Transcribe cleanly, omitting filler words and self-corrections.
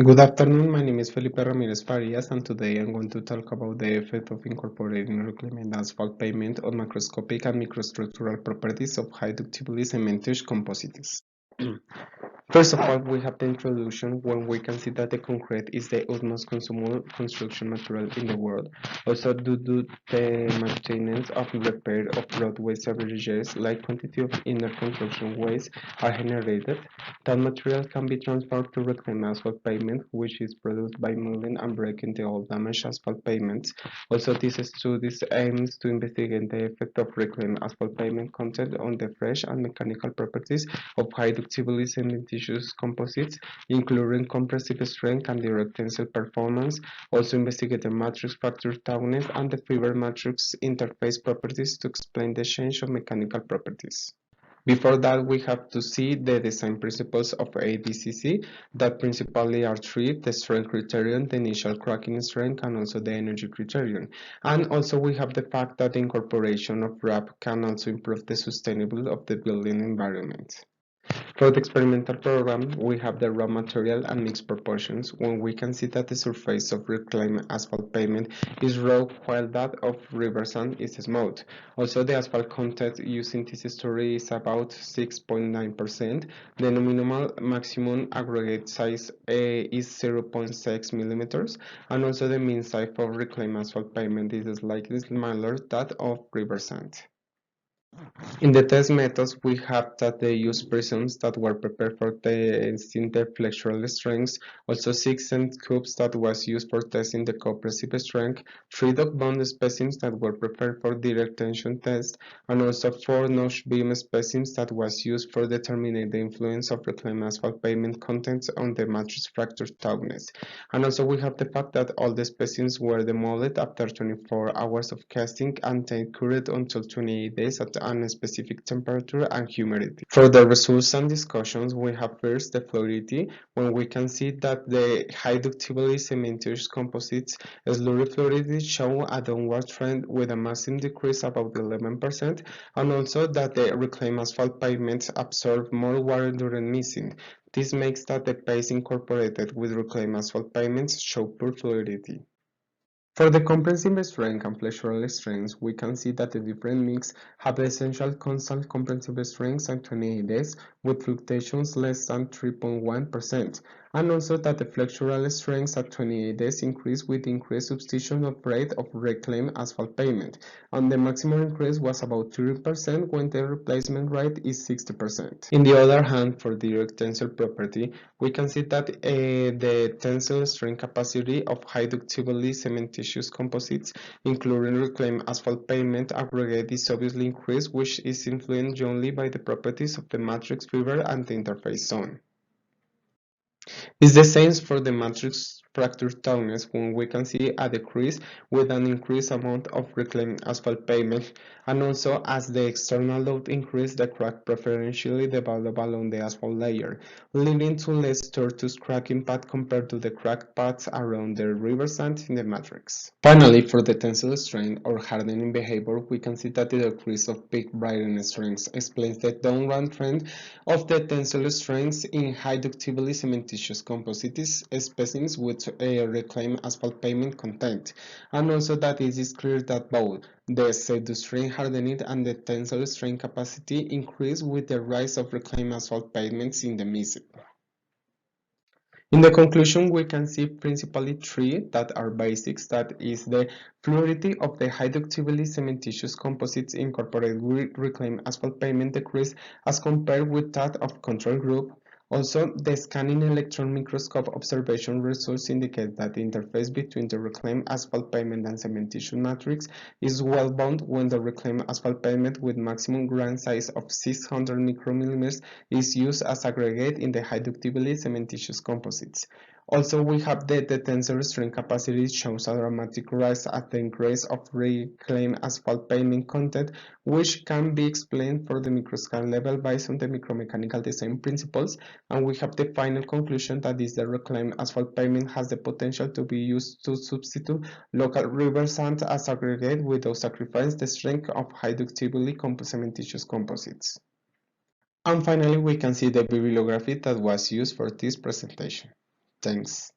Good afternoon, my name is Felipe Ramirez Farias, and today I'm going to talk about the effect of incorporating reclaimed asphalt pavement on macroscopic and microstructural properties of high ductility cementitious composites. First of all, we have the introduction when we can see that the concrete is the utmost consumable construction material in the world. Also, due to the maintenance of repair of roadways every year, like quantity of inner construction waste are generated. That material can be transferred to reclaimed asphalt pavement, which is produced by milling and breaking the old damaged asphalt pavements. Also, this study aims to investigate the effect of reclaimed asphalt pavement content on the fresh and mechanical properties of high ductility cementitious composites, including compressive strength and direct tensile performance. Also investigate the matrix fracture toughness and the fiber matrix interface properties to explain the change of mechanical properties. Before that, we have to see the design principles of ADCC that principally are three: the strength criterion, the initial cracking strength, and also the energy criterion. And also we have the fact that the incorporation of RAP can also improve the sustainability of the building environment. For the experimental program, we have the raw material and mixed proportions, when we can see that the surface of reclaimed asphalt pavement is raw while that of river sand is smooth. Also, the asphalt content using this story is about 6.9%. The nominal maximum aggregate size is 0.6 millimeters, and also the mean size of reclaimed asphalt pavement is slightly smaller than that of river sand. In the test methods, we have that they use prisms that were prepared for testing the flexural strengths, also 6 cent cubes that was used for testing the compressive strength, 3 dot bond specimens that were prepared for direct tension test, and also 4 notch beam specimens that was used for determining the influence of reclaimed asphalt pavement contents on the matrix fracture toughness. And also we have the fact that all the specimens were demolded after 24 hours of casting and then cured until 28 days at a specific temperature and humidity. For the results and discussions, we have first the fluidity, when we can see that the high ductility cementitious composites slurry fluidity show a downward trend with a massive decrease about 11%, and also that the reclaimed asphalt pavements absorb more water during mixing. This makes that the paste incorporated with reclaimed asphalt pavements show poor fluidity. For the comprehensive strength and flexural strengths, we can see that the different mix have the essential constant comprehensive strengths at 28 days with fluctuations less than 3.1%, and also that the flexural strengths at 28 days increase with increased substitution of rate of reclaimed asphalt pavement, and the maximum increase was about 30% when the replacement rate is 60%. In the other hand, for direct tensile property, we can see that the tensile strength capacity of high ductility cementitious composites, including reclaimed asphalt pavement aggregate, is obviously increased, which is influenced only by the properties of the matrix fiber and the interface zone. It's the same for the matrix fracture toughness, when we can see a decrease with an increased amount of reclaimed asphalt pavement, and also as the external load increases, the crack preferentially develop along the asphalt layer, leading to less tortuous cracking path compared to the crack paths around the river sand in the matrix. Finally, for the tensile strength or hardening behavior, we can see that the decrease of peak brightening strengths explains the downward trend of the tensile strengths in high ductility cementitious composites specimens with reclaimed asphalt pavement content, and also that it is clear that both the pseudo-strength hardening and the tensile strength capacity increase with the rise of reclaimed asphalt pavements in the mixing. In the conclusion, we can see principally three that are basics. That is the fluidity of the high ductility cementitious composites incorporated with reclaimed asphalt pavement decrease as compared with that of control group. Also, the scanning electron microscope observation results indicate that the interface between the reclaimed asphalt pavement and cementitious matrix is well bound when the reclaimed asphalt pavement with maximum grain size of 600 micromillimeters is used as aggregate in the high ductility cementitious composites. Also, we have the tensile strength capacity shows a dramatic rise at the increase of reclaimed asphalt pavement content, which can be explained for the microscale level based on the micromechanical design principles. And we have the final conclusion that is the reclaimed asphalt pavement has the potential to be used to substitute local river sand as aggregate without sacrificing the strength of high ductility cementitious composites. And finally, we can see the bibliography that was used for this presentation. Thanks.